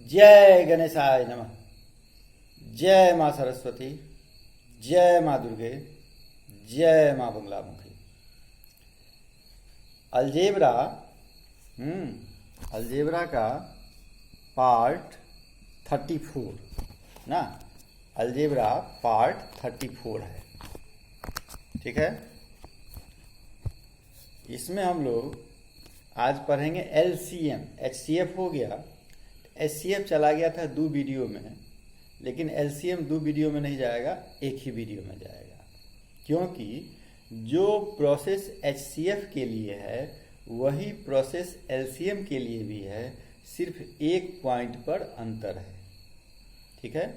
जय गणेशाय नमः। जय माँ सरस्वती, जय माँ दुर्गे, जय माँ बंगलामुखी। अलजेब्रा अलजेब्रा का पार्ट 34 ना, अलजेब्रा पार्ट 34 है। ठीक है, इसमें हम लोग आज पढ़ेंगे एलसीएम। एचसीएफ हो गया, एचसीएफ चला गया था 2 वीडियो में, लेकिन एलसीएम 2 वीडियो में नहीं जाएगा, एक ही वीडियो में जाएगा। क्योंकि जो प्रोसेस एचसीएफ के लिए है वही प्रोसेस एलसीएम के लिए भी है, सिर्फ एक पॉइंट पर अंतर है। ठीक है,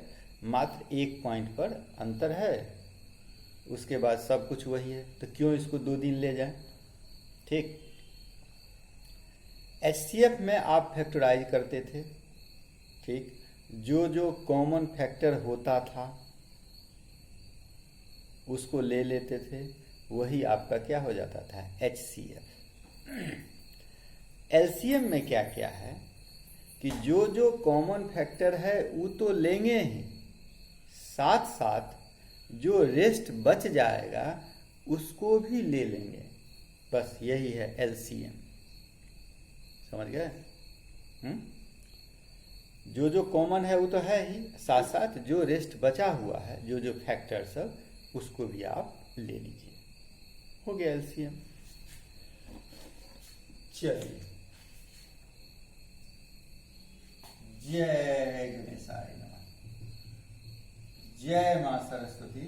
मात्र एक पॉइंट पर अंतर है, उसके बाद सब कुछ वही है। तो क्यों इसको 2 दिन ले जाए। ठीक, एचसीएफ में आप फैक्टराइज करते थे। ठीक, जो जो कॉमन फैक्टर होता था उसको ले लेते थे, वही आपका क्या हो जाता था, एचसीएफ। एलसीएम में क्या क्या है कि जो जो कॉमन फैक्टर है वो तो लेंगे ही, साथ साथ जो रेस्ट बच जाएगा उसको भी ले लेंगे। बस यही है एलसीएम। समझ गए? जो जो कॉमन है वो तो है ही, साथ साथ जो रेस्ट बचा हुआ है, जो जो फैक्टर सब, उसको भी आप ले लीजिए। हो गया एलसीएम। चलिए, जय गणेशाय नमः। जय माँ सरस्वती,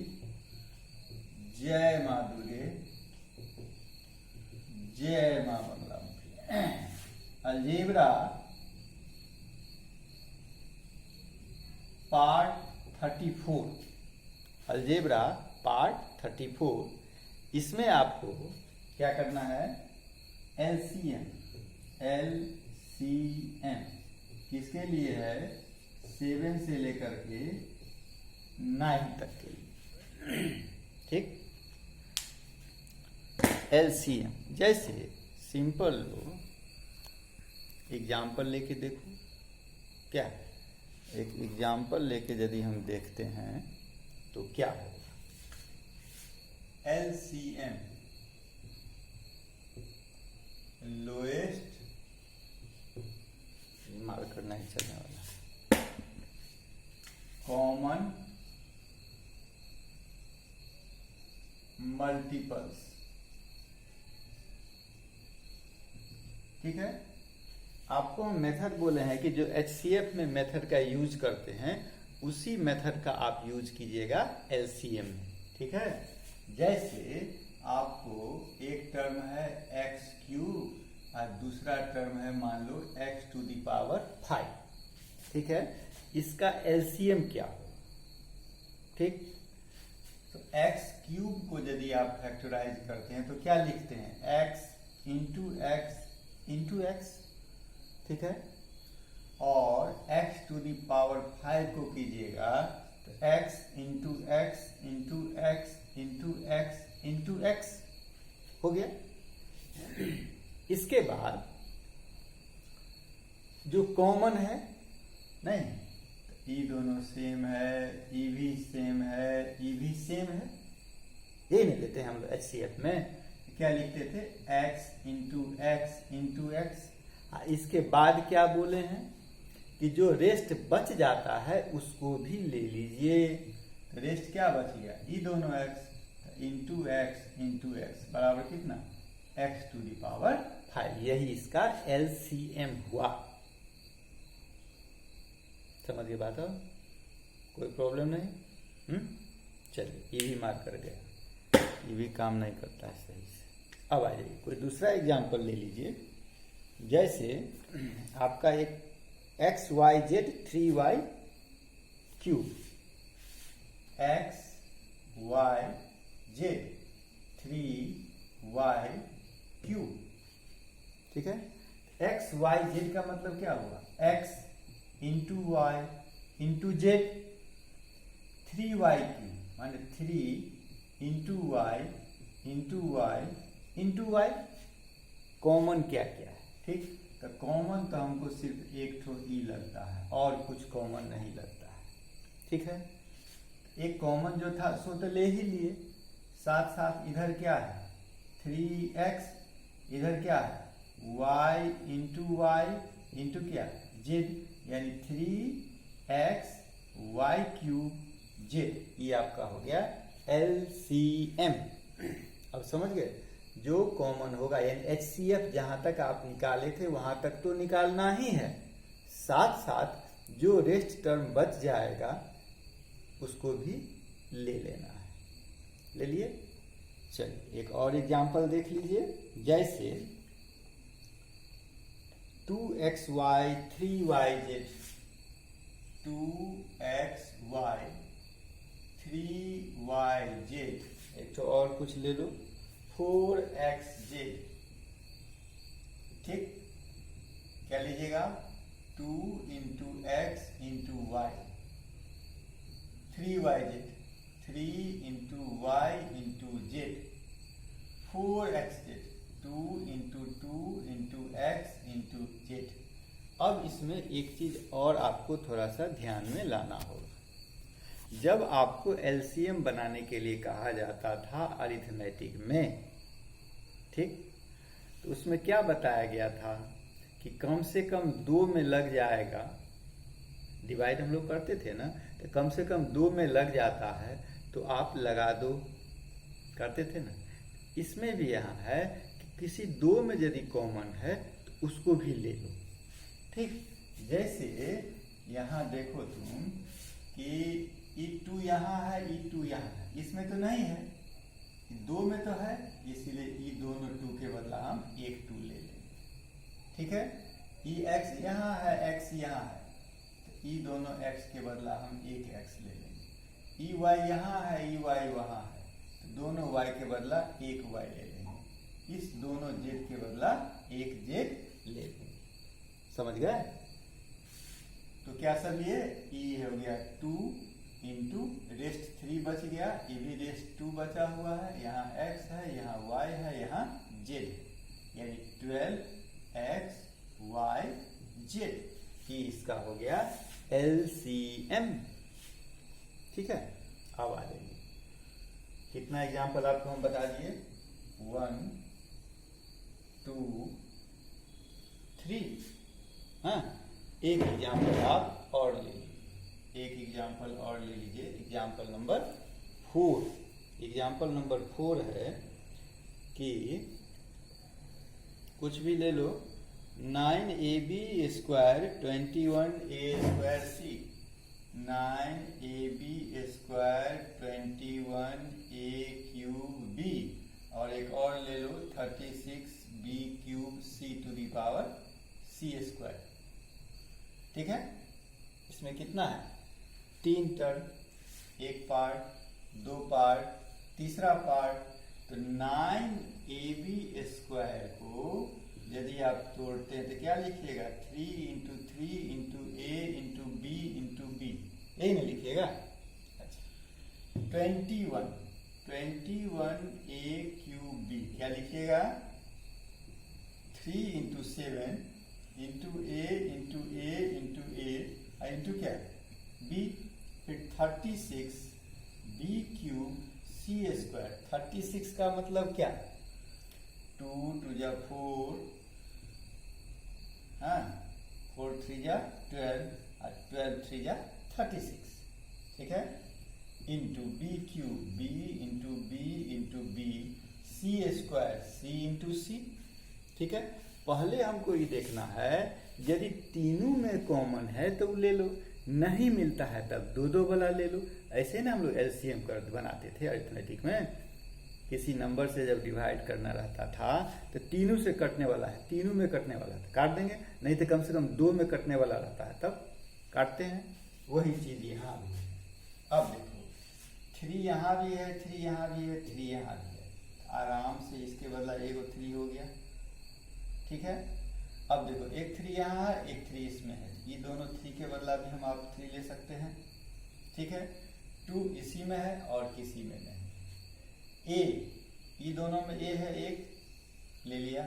जय माँ दुर्गे, जय माँ Baglamukhi. Algebra part 34, algebra part 34, इसमें आपको क्या करना है, एलसीएम। एलसीएम किसके लिए है, 7 से लेकर के 9 तक के लिए। ठीक, एलसीएम जैसे सिंपल लो, एग्जाम्पल लेके देखो। क्या, एक एग्जाम्पल लेके यदि हम देखते हैं तो क्या होगा, एलसीएम लोएस्ट, मार्कर नहीं चलने वाला, कॉमन मल्टीपल्स। ठीक है, आपको हम मेथड बोले हैं कि जो एचसीएफ में मेथड का यूज करते हैं उसी मेथड का आप यूज कीजिएगा एलसीएम में। ठीक है, जैसे आपको एक टर्म है एक्स क्यूब और दूसरा टर्म है मान लो एक्स टू दी पावर 5। ठीक है, इसका एलसीएम क्या हो। ठीक, तो एक्स क्यूब को यदि आप फैक्टराइज करते हैं तो क्या लिखते हैं, x into x into x. ठीक है, और x टू दी पावर 5 को कीजिएगा तो x into x into x into x into x हो गया। इसके बाद जो कॉमन है, नहीं तो ई दोनों सेम है, ई भी सेम है, ई भी सेम है, ये नहीं लेते हम लोग एचसीएफ में। क्या लिखते थे, x into x into x. इसके बाद क्या बोले हैं कि जो रेस्ट बच जाता है उसको भी ले लीजिए। रेस्ट क्या बच गया, ई दोनों x इंटू एक्स बराबर कितना, x टू दी पावर 5। यही इसका एलसीएम हुआ। समझ गए बात हो, कोई प्रॉब्लम नहीं। चलिए, ये भी मार्क कर गया, ये भी काम नहीं करता है सही से। अब आ जाइए, कोई दूसरा एग्जाम्पल ले लीजिए। जैसे आपका एक x y z 3y cube, x y z 3y cube. ठीक है, एक्स वाई जेड का मतलब क्या हुआ, x into y into z, 3y cube माने 3 into y into y into y. Common क्या क्या है, ठीक, तो कॉमन तो हमको सिर्फ एक ठो ई लगता है और कुछ कॉमन नहीं लगता है। ठीक है, एक कॉमन जो था सो तो ले ही लिए, साथ साथ इधर क्या है 3x, इधर क्या है y इंटू क्या z, यानी 3x y क्यूब z, ये आपका हो गया LCM। अब समझ गए, जो कॉमन होगा यानी HCF जहां तक आप निकाले थे वहां तक तो निकालना ही है, साथ साथ जो रेस्ट टर्म बच जाएगा उसको भी ले लेना है। ले लिए। चलिए एक और एग्जांपल देख लीजिए, जैसे 2xy 3yz, 2xy 3yz, एक तो और कुछ ले लो 4xz। ठीक, क्या लीजिएगा 2 into x into y, 3yz, 3 into y into z, 4xz, 2 into x into z. अब इसमें एक चीज और आपको थोड़ा सा ध्यान में लाना होगा, जब आपको एलसीएम बनाने के लिए कहा जाता था अरिथमेटिक में, ठीक, तो उसमें क्या बताया गया था कि कम से कम 2 में लग जाएगा, डिवाइड हम लोग करते थे ना, तो कम से कम 2 में लग जाता है तो आप लगा दो, करते थे ना। इसमें भी यहाँ है कि किसी 2 में यदि कॉमन है तो उसको भी ले लो। ठीक, जैसे यहाँ देखो तुम कि E2 यहाँ है, E2 यहाँ है, इसमें तो नहीं है, 2 में तो है, इसीलिए ई दोनों 2 के बदला हम एक 2 ले लेंगे। ठीक है, EX यहाँ है, X यहाँ है, तो ई दोनों x के बदला हम एक x ले लेंगे। EY यहाँ है, EY वहाँ है, तो दोनों y के बदला एक y ले लेंगे। इस दोनों z के बदला एक z ले लेंगे। समझ गए? तो क्या सब ये e हो गया 2 इंटू रेस्ट 3 बच गया, ये भी रेस्ट 2 बचा हुआ है, यहाँ x है, यहाँ y है, यहाँ z है, यानी 12x y z, ये इसका हो गया LCM। ठीक है, अब आ जाइए, कितना एग्जाम्पल आपको हम बता दिए, 1 2 3। हाँ, एक एग्जाम्पल आप और ले लीजिए, एक एग्जाम्पल और ले लीजिए, एग्जाम्पल नंबर 4। एग्जाम्पल नंबर 4 है कि कुछ भी ले लो, 9ab square 21a square c, 9ab square 21a cube b, और एक और ले लो 36b cube c to the power c square. ठीक है, इसमें कितना है 3 टर्म, एक पार्ट, 2 पार्ट, तीसरा पार्ट, तो 9ab स्क्वायर को यदि आप तोड़ते हैं तो क्या लिखिएगा 3 into 3 into a into b into b, यही ना लिखिएगा। अच्छा, 21a क्यूब b क्या लिखिएगा 3 into 7 into a into a into a into क्या b, फिर 36b क्यूब c स्क्वायर। 36 का मतलब क्या, 2 2 जा 4, हाँ 4 3 जा 12 और 12 3 जा 36। ठीक है, into b cube b into b into b c square c into c। ठीक है, पहले हमको ये देखना है यदि तीनों में कॉमन है तो ले लो, नहीं मिलता है तब 2 वाला ले लो। ऐसे ना हम लोग एलसीएम कर बनाते थे अरिथमेटिक में, किसी नंबर से जब डिवाइड करना रहता था तो तीनों से कटने वाला है, तीनों में कटने वाला है काट देंगे, नहीं तो कम से कम 2 में कटने वाला रहता है तब काटते हैं। वही चीज यहाँ भी है। अब देखो 3 यहाँ भी है, 3 यहाँ भी है, 3 यहाँ भी है, आराम से इसके बदला एगो 3 हो गया। ठीक है, अब देखो एक 3 यहाँ है, एक 3 इसमें है, ये दोनों 3 के बदला भी हम आप 3 ले सकते हैं। ठीक है, 2 इसी में है और किसी में नहीं। ए, ये दोनों में ए है, एक ले लिया।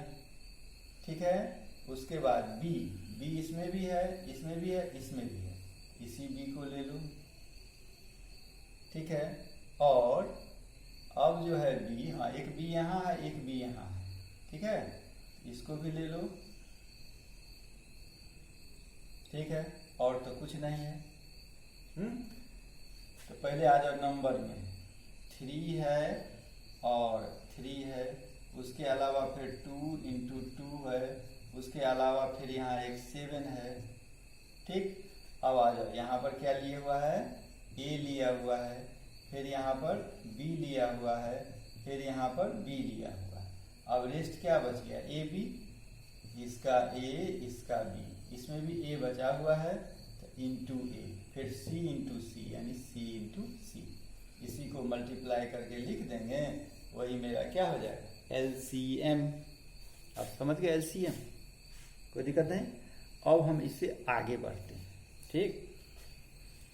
ठीक है, उसके बाद बी, बी इसमें भी है, इसमें भी है, इसमें भी है, इसी बी को ले लो, ठीक है। और अब जो है बी, हाँ एक बी यहाँ है, एक बी यहाँ है, ठीक है, इसको भी ले लो, ठीक है। और तो कुछ नहीं है। तो पहले आ जाओ नंबर में, 3 है और 3 है, उसके अलावा फिर 2 इंटू 2 है, उसके अलावा फिर यहाँ एक 7 है, ठीक। अब आ जाओ, यहाँ पर क्या लिया हुआ है, ए लिया हुआ है, फिर यहाँ पर बी लिया हुआ है, फिर यहाँ पर बी लिया हुआ है। अब रेस्ट क्या बच गया, ए बी, इसका ए इसका बी, इसमें भी ए बचा हुआ है तो इंटू ए, फिर सी इंटू सी यानी सी इंटू सी, इसी को मल्टीप्लाई करके लिख देंगे, वही मेरा क्या हो जाएगा एलसीएम। अब समझ गए एलसीएम, कोई दिक्कत नहीं। अब हम इससे आगे बढ़ते हैं, ठीक।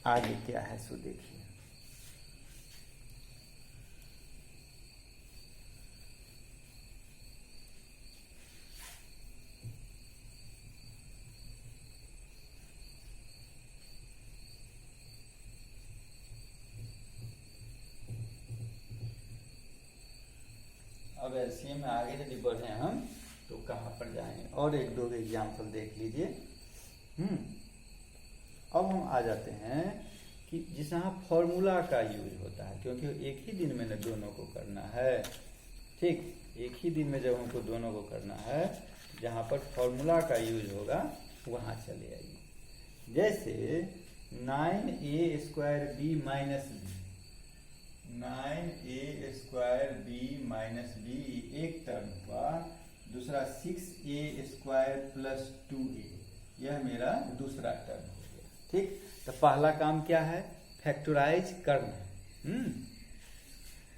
आगे क्या है सो देखिए, अब एलसीएम में आगे यदि बढ़े हम तो कहाँ पर जाएंगे, और एक दो एग्जाम्पल देख लीजिए। अब हम आ जाते हैं कि जिस यहाँ फॉर्मूला का यूज होता है, क्योंकि एक ही दिन में न दोनों को करना है, ठीक। एक ही दिन में जब हमको दोनों को करना है, जहाँ पर फॉर्मूला का यूज होगा वहाँ चले आइए। जैसे 9a square B minus B, 9a square B minus B एक टर्म हुआ, दूसरा 6a स्क्वायर प्लस 2a, यह मेरा दूसरा टर्म हो गया, ठीक। तो पहला काम क्या है, फैक्टराइज करना।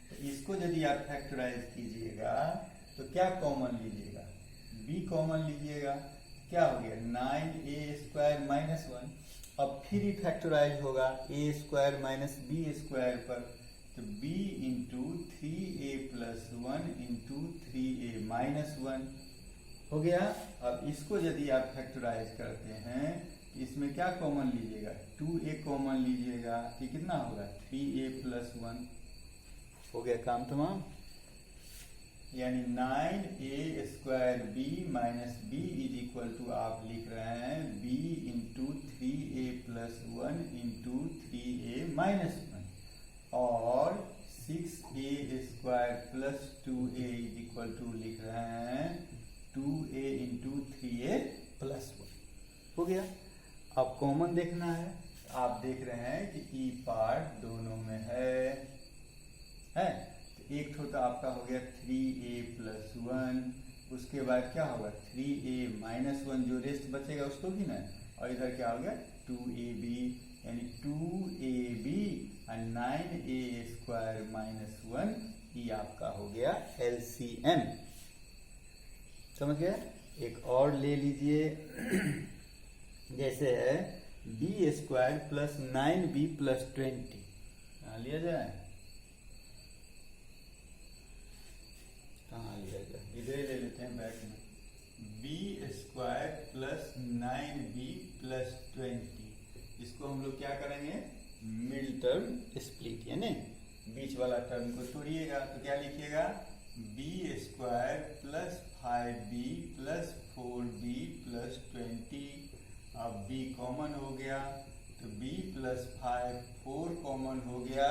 तो इसको यदि आप फैक्टराइज कीजिएगा तो क्या कॉमन लीजिएगा, b कॉमन लीजिएगा, क्या हो गया 9a स्क्वायर माइनस 1। अब फिर ही फैक्टराइज होगा a square minus b square पर, तो b into 3a plus 1 into 3a minus 1 हो गया। अब इसको यदि आप फैक्टराइज करते हैं, इसमें क्या कॉमन लीजिएगा, 2a कॉमन लीजिएगा, तो कितना होगा 3a प्लस 1, हो गया काम तमाम। यानी 9a square B minus B is equal to आप लिख रहे हैं b into 3a plus 1 into 3a minus 1, और 6a square plus 2a is equal to लिख रहे हैं 2a इंटू 3a प्लस 1, हो गया। अब कॉमन देखना है, आप देख रहे हैं कि ई पार्ट दोनों में है, तो एक तो आपका हो गया 3a प्लस 1, उसके बाद क्या होगा 3a माइनस 1, जो रेस्ट बचेगा उसको भी ना, और इधर क्या हो गया 2ab, यानी 2ab और 9a स्क्वायर माइनस 1, ये आपका हो गया एलसीएम। समझ गया। एक और ले लीजिए, जैसे है b square plus 9b plus 20, कहाँ लिया जाए, कहाँ लिया जाए, इधर ले लेते हैं बैक में, b square plus 9b plus 20, इसको हम लोग क्या करेंगे मिड टर्म स्प्लिट, यानी बीच वाला टर्म को तोड़िएगा, तो क्या लिखिएगा b square plus 5b plus 4b plus 20। अब b कॉमन हो गया तो b प्लस 5, 4 कॉमन हो गया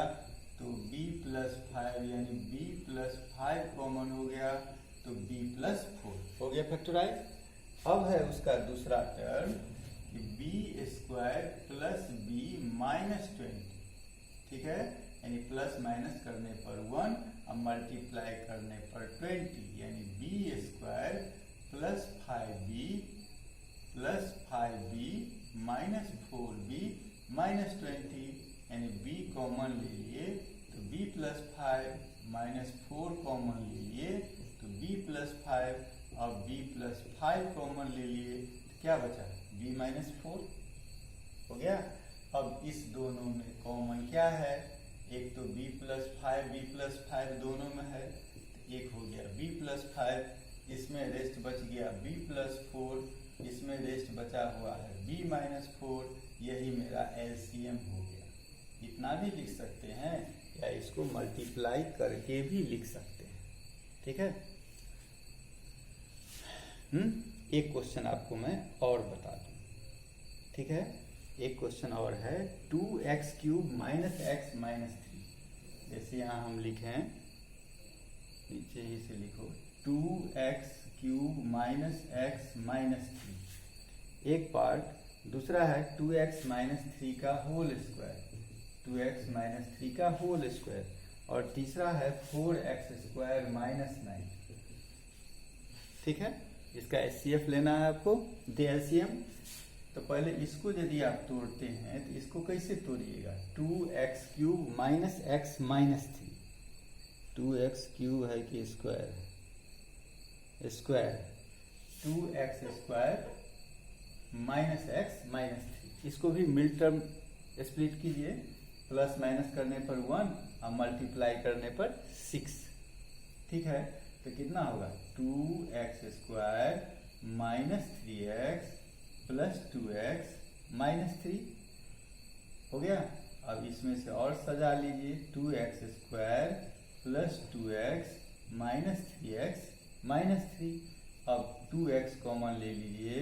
तो b प्लस 5, यानी b प्लस 5 कॉमन हो गया तो b प्लस 4 हो गया फैक्टराइज। अब है उसका दूसरा टर्म कि b square plus b minus 20, ठीक है, यानी प्लस माइनस करने पर 1 और मल्टीप्लाई करने पर 20, यानी b square plus 5b plus 5b minus 4b minus 20, यानी b कॉमन ले लिए तो b प्लस 5 माइनस 4 कॉमन ले लिए तो b प्लस 5, और b प्लस 5 कॉमन ले लिए तो क्या बचा b माइनस 4, हो गया। अब इस दोनों में कॉमन क्या है, एक तो b प्लस 5 दोनों में है, तो एक हो गया b प्लस 5, इसमें रेस्ट बच गया b प्लस 4, इसमें रेस्ट बचा हुआ है b माइनस 4, यही मेरा एलसीएम हो गया। इतना भी लिख सकते हैं या इसको मल्टीप्लाई करके भी लिख सकते हैं, ठीक है। एक क्वेश्चन आपको मैं और बता दूं, ठीक है। एक क्वेश्चन और है 2x³ माइनस x माइनस 3। जैसे यहाँ हम लिखें, नीचे ही से लिखो 2x³ माइनस x माइनस 3 एक पार्ट, दूसरा है 2x माइनस 3 का होल स्क्वायर, 2x माइनस 3 का होल स्क्वायर, और तीसरा है 4x² माइनस 9, ठीक है। इसका HCF लेना है आपको, दे LCM। तो पहले इसको यदि आप तोड़ते हैं तो इसको कैसे तोड़िएगा, 2x³ minus x minus 3, 2x³ है कि square, square 2x² minus x minus 3, इसको भी मिड टर्म स्प्लिट कीजिए, प्लस माइनस करने पर 1 और मल्टीप्लाई करने पर 6, ठीक है। तो कितना होगा 2x² minus 3x plus 2x minus 3 हो गया। अब इसमें से और सजा लीजिए, 2x² plus 2x minus 3x minus 3। अब 2x कॉमन ले लीजिए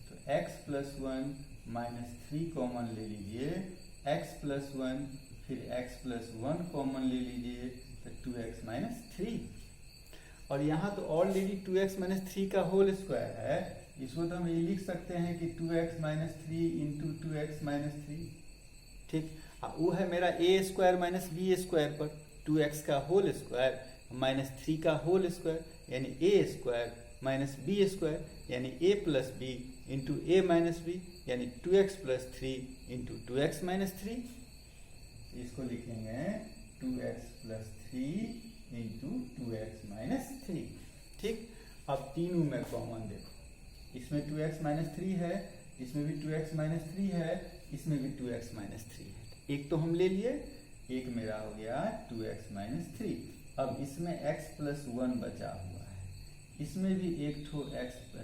तो x प्लस 1 माइनस 3 कॉमन ले लीजिए, x प्लस 1, फिर x प्लस 1 कॉमन ले लीजिए तो 2x माइनस 3। और यहाँ तो ऑलरेडी 2x माइनस 3 का होल स्क्वायर है, इसको तो हम ये लिख सकते हैं कि 2x minus 3 into 2x minus 3, ठीक। वो है मेरा a² माइनस b² पर 2x का होल स्क्वायर माइनस 3 का होल स्क्वायर, यानी a² माइनस b² यानी a plus b into a minus b, यानी 2x plus 3 into 2x minus 3। इसको लिखेंगे 2x plus 3 into 2x minus 3, ठीक। अब तीनों में कॉमन देखो, इसमें 2x माइनस 3 है, इसमें भी 2x माइनस 3 है, इसमें भी 2x माइनस 3 है। एक तो हम ले लिए, एक मेरा हो गया 2x माइनस 3। अब इसमें x प्लस 1 बचा हुआ है, इसमें भी एक ठो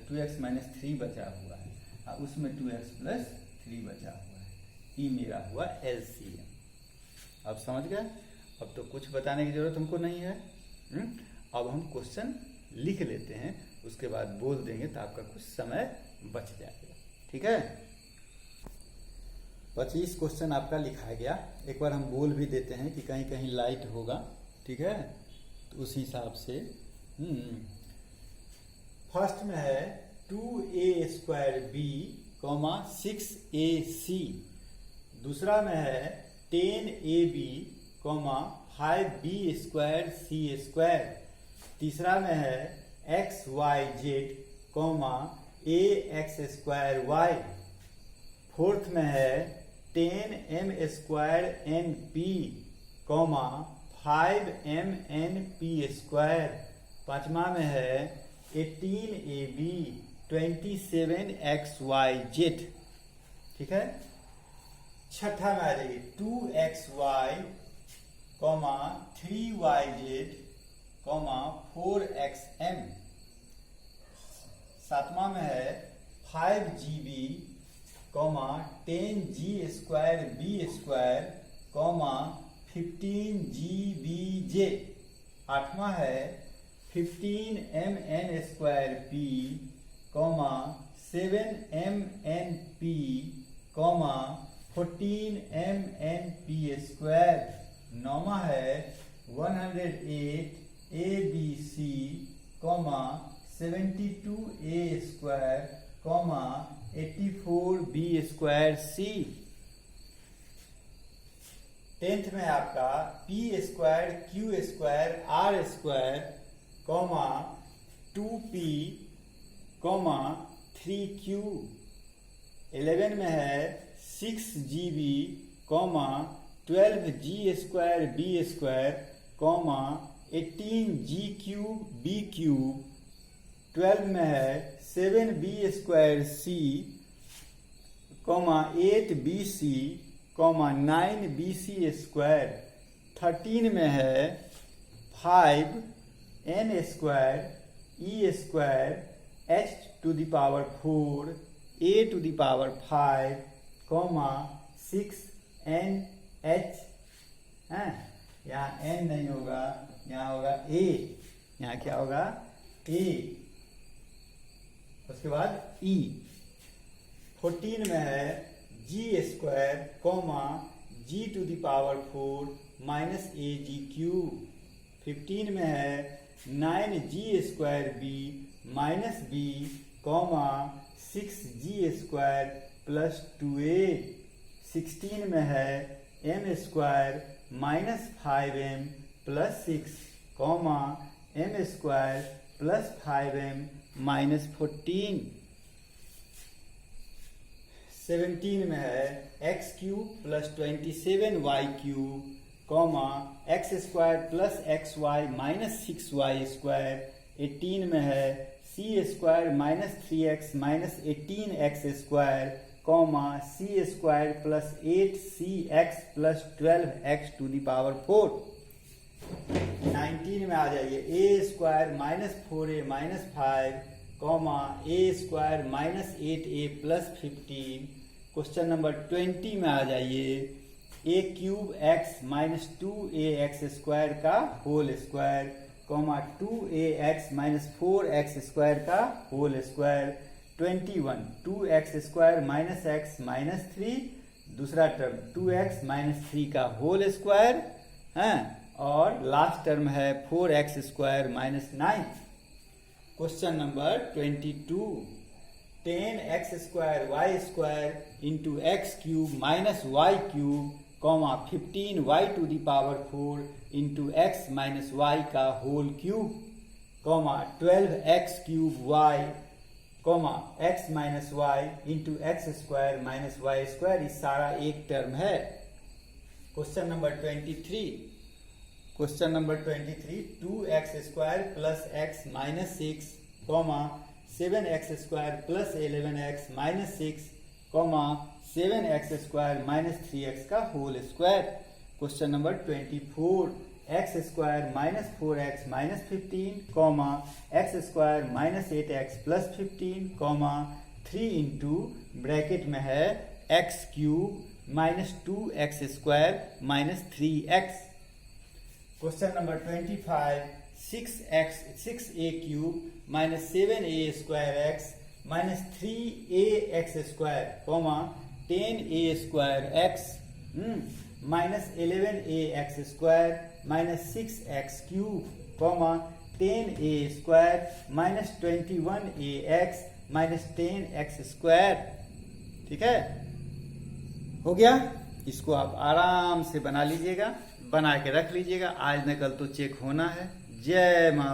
2x माइनस 3 बचा हुआ है, और उसमें 2x प्लस 3 बचा हुआ है। ये मेरा हुआ LCM। अब समझ गए? अब तो कुछ बताने की जरूरत हमको नहीं है। अब हम क्वेश्चन लिख लेते हैं, उसके बाद बोल देंगे तो आपका कुछ समय बच जाएगा, ठीक है। 25 क्वेश्चन आपका लिखा गया, एक बार हम बोल भी देते हैं कि कहीं कहीं लाइट होगा, ठीक है। तो उस हिसाब से फर्स्ट में है 2a² b, 6ac। दूसरा में है 10ab, 5b² c²। तीसरा में है xyz, ax²y। फोर्थ में है 10m² np, 5mnp²। पांचवा में है 18ab, 27xyz, ठीक है। छठा में आ जाएगी 2xy, 3yz, 4xm। सातवां में है 5gb, 10g² b², 15gbj। आठवां है 15mn² p, 7mnp, 14mnp²। नौवां है 108 abc, 72a², 84b²c। 10th में आपका p² q² r², 2p, 3q। 11 में है 6gb, 12g² b², 18g³ b³। 12 में है 7b² c, 8bc, 9bc²। 13 में है 5n², e square h to the power 4 a to the power 5 comma 6 n h है। यहाँ एन नहीं होगा, यहाँ होगा ए, यहाँ क्या होगा ए, उसके बाद ई। 14 में है G square comma G to the power 4 minus A G cube. 15 में है 9 G square B minus B comma 6 G square plus 2a। 16 में है M square minus 5m plus 6 comma M square plus 5m minus 14। 17 में है x cube plus 27y cube comma x square plus X Y minus 6y square. 18 में है C square minus 3x minus 18x square comma C square plus 8cx plus 12x to the power 4। 19 में आ जाइए A square minus 4a minus 5 comma A square minus 8a plus 15। Question number 20 में आ जाइए A cube X minus 2ax square का whole square comma 2ax minus 4x square का whole square. 21 2x square minus X minus 3 दूसरा term 2x minus 3 का whole square है, और last term है 4x square minus 9। Question number 22 10x square Y square into X cube minus Y cube comma 15y to the power 4 into X minus Y का whole cube comma 12x cube Y comma X minus Y into X square minus Y square, ये सारा एक term है। Question number 23 2x square plus X minus 6 comma 7x square plus 11x minus 6 comma 7x square minus 3x का whole square. Question number 24 x square minus 4x minus 15 comma x square minus 8x plus 15 कॉमा 3 into bracket में है x cube minus 2x square minus 3x। Question number 25 6a cube minus 7a square x minus 3ax square comma 10a square x minus 11ax square minus 6x cube comma 10a square minus 21ax minus 10x square. ठीक है, हो गया। इसको आप आराम से बना लीजिएगा, बना के रख लीजिएगा, आज न कल तो चेक होना है। जय मां।